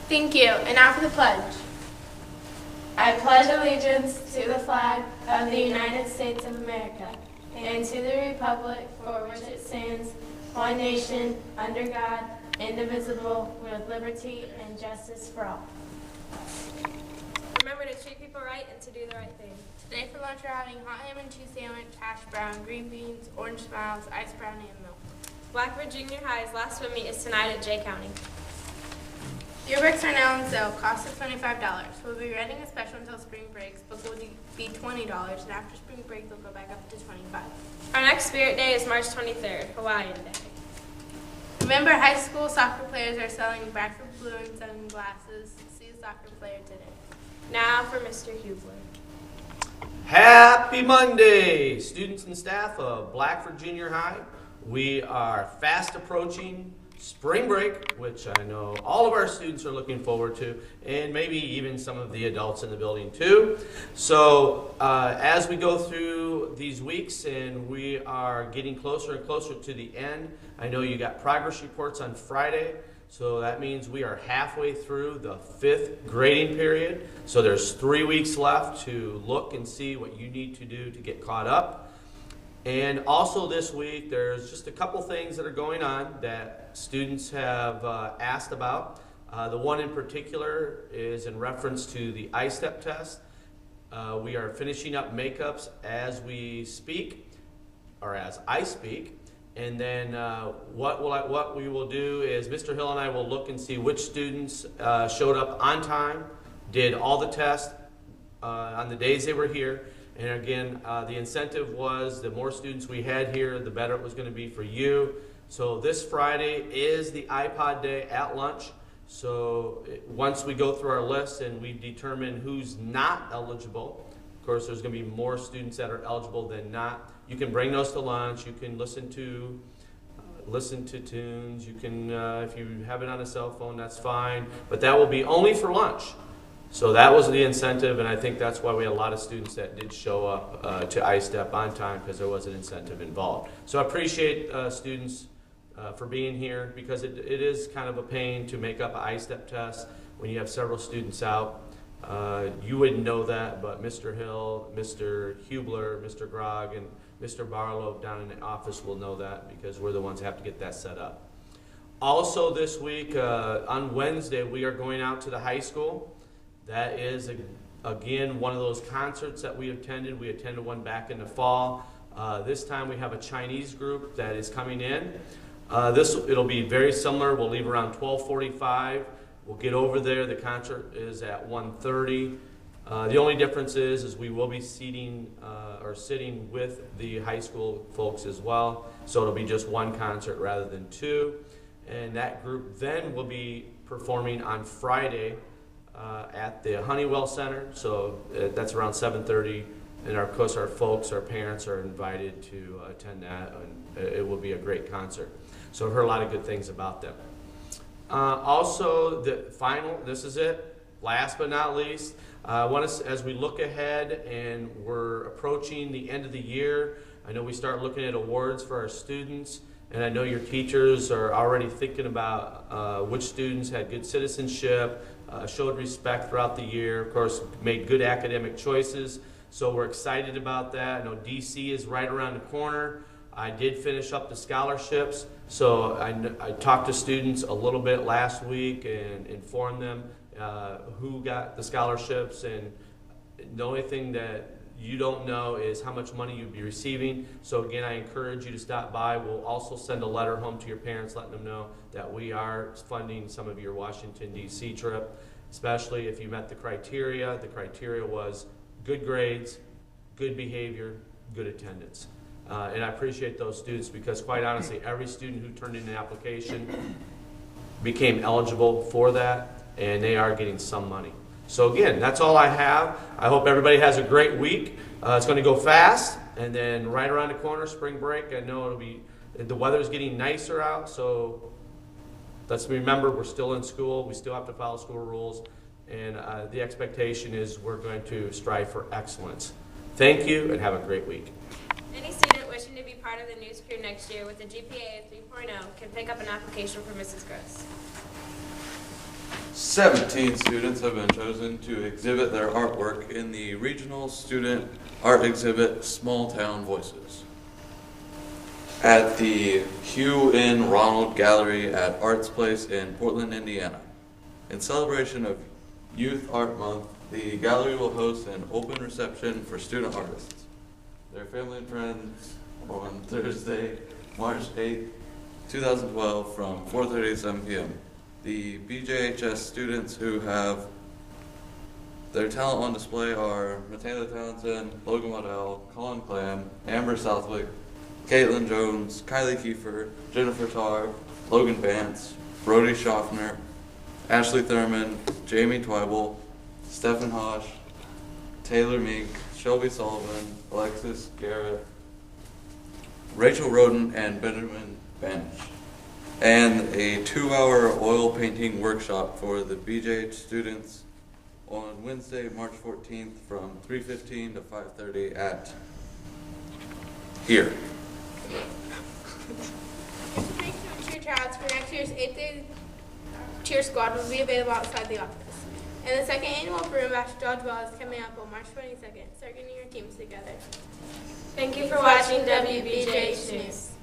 Thank you. And now for the pledge. I pledge allegiance to the flag of the United States of America and to the republic for which it stands, one nation, under God, indivisible, with liberty and justice for all. Remember to treat people right and to do the right thing. Today for lunch we're having hot ham and cheese sandwich, hash brown, green beans, orange smiles, ice brownie, and milk. Blackford Junior High's last swim meet is tonight at Jay County. Yearbooks are now on sale. Cost is $25. We'll be running a special until spring breaks. Books will be $20, and after spring break they'll go back up to $25. Our next Spirit Day is March 23rd, Hawaiian Day. Remember, high school soccer players are selling Blackford Blue and sunglasses. See a soccer player today. Now for Mr. Hubler. Happy Monday, students and staff of Blackford Junior High. We are fast approaching spring break, which I know all of our students are looking forward to, and maybe even some of the adults in the building too. So as we go through these weeks and we are getting closer and closer to the end, I know you got progress reports on Friday. So that means we are halfway through the 5th grading period. So there's 3 weeks left to look and see what you need to do to get caught up. And also this week, there's just a couple things that are going on that students have asked about. The one in particular is in reference to the I-STEP test. We are finishing up makeups as we speak, or as I speak. And then what we will do is Mr. Hill and I will look and see which students showed up on time, did all the tests on the days they were here. And again, the incentive was the more students we had here, the better it was going to be for you. So this Friday is the iPod day at lunch. So once we go through our list and we determine who's not eligible, of course there's going to be more students that are eligible than not. You can bring those to lunch. You can listen to tunes. You can, if you have it on a cell phone, that's fine. But that will be only for lunch. So that was the incentive, and I think that's why we had a lot of students that did show up to I-STEP on time, because there was an incentive involved. So I appreciate students for being here, because it is kind of a pain to make up an I-STEP test when you have several students out. You wouldn't know that, but Mr. Hill, Mr. Hubler, Mr. Grog, and Mr. Barlow down in the office will know that, because we're the ones that have to get that set up. Also this week, on Wednesday, we are going out to the high school. That is, again, one of those concerts that we attended. We attended one back in the fall. This time we have a Chinese group that is coming in. It'll be very similar. We'll leave around 12:45. We'll get over there. The concert is at 1:30. The only difference is we will be sitting with the high school folks as well. So it'll be just one concert rather than two. And that group then will be performing on Friday at the Honeywell Center. So that's around 7:30. And of course our folks, our parents are invited to attend that. And it will be a great concert. So I've heard a lot of good things about them. Also, the final, this is it, last but not least, as we look ahead and we're approaching the end of the year, I know we start looking at awards for our students, and I know your teachers are already thinking about which students had good citizenship, showed respect throughout the year, of course, made good academic choices, so we're excited about that. I know DC is right around the corner. I did finish up the scholarships, so I talked to students a little bit last week and informed them who got the scholarships, and the only thing that you don't know is how much money you'd be receiving. So again, I encourage you to stop by. We'll also send a letter home to your parents letting them know that we are funding some of your Washington, D.C. trip, especially if you met the criteria. The criteria was good grades, good behavior, good attendance. And I appreciate those students, because quite honestly, every student who turned in an application became eligible for that, and they are getting some money. So again, that's all I have. I hope everybody has a great week. It's going to go fast, and then right around the corner, spring break. I know the weather's getting nicer out, so let's remember we're still in school. We still have to follow school rules, and the expectation is we're going to strive for excellence. Thank you, and have a great week. Any student wishing to be part of the news crew next year with a GPA of 3.0 can pick up an application from Mrs. Gross. 17 students have been chosen to exhibit their artwork in the Regional Student Art Exhibit Small Town Voices at the Hugh N. Ronald Gallery at Arts Place in Portland, Indiana. In celebration of Youth Art Month, the gallery will host an open reception for student artists, their family and friends on Thursday, March 8, 2012 from 4:30 to 7 p.m. The BJHS students who have their talent on display are Michaela Townsend, Logan Waddell, Colin Clam, Amber Southwick, Caitlin Jones, Kylie Kiefer, Jennifer Tarr, Logan Vance, Brody Schaffner, Ashley Thurman, Jamie Twyble, Stephen Hosh, Taylor Meek, Shelby Sullivan, Alexis Garrett, Rachel Roden, and Benjamin Bench, and a 2-hour oil painting workshop for the BJH students on Wednesday, March 14th from 3:15 to 5:30 at here. Information on cheer tryouts for next year's 8th grade cheer squad will be available outside the office. And the second annual Broom Bash Dodgeball is coming up on March 22nd. Start getting your teams together. Thank you for watching WBJH News.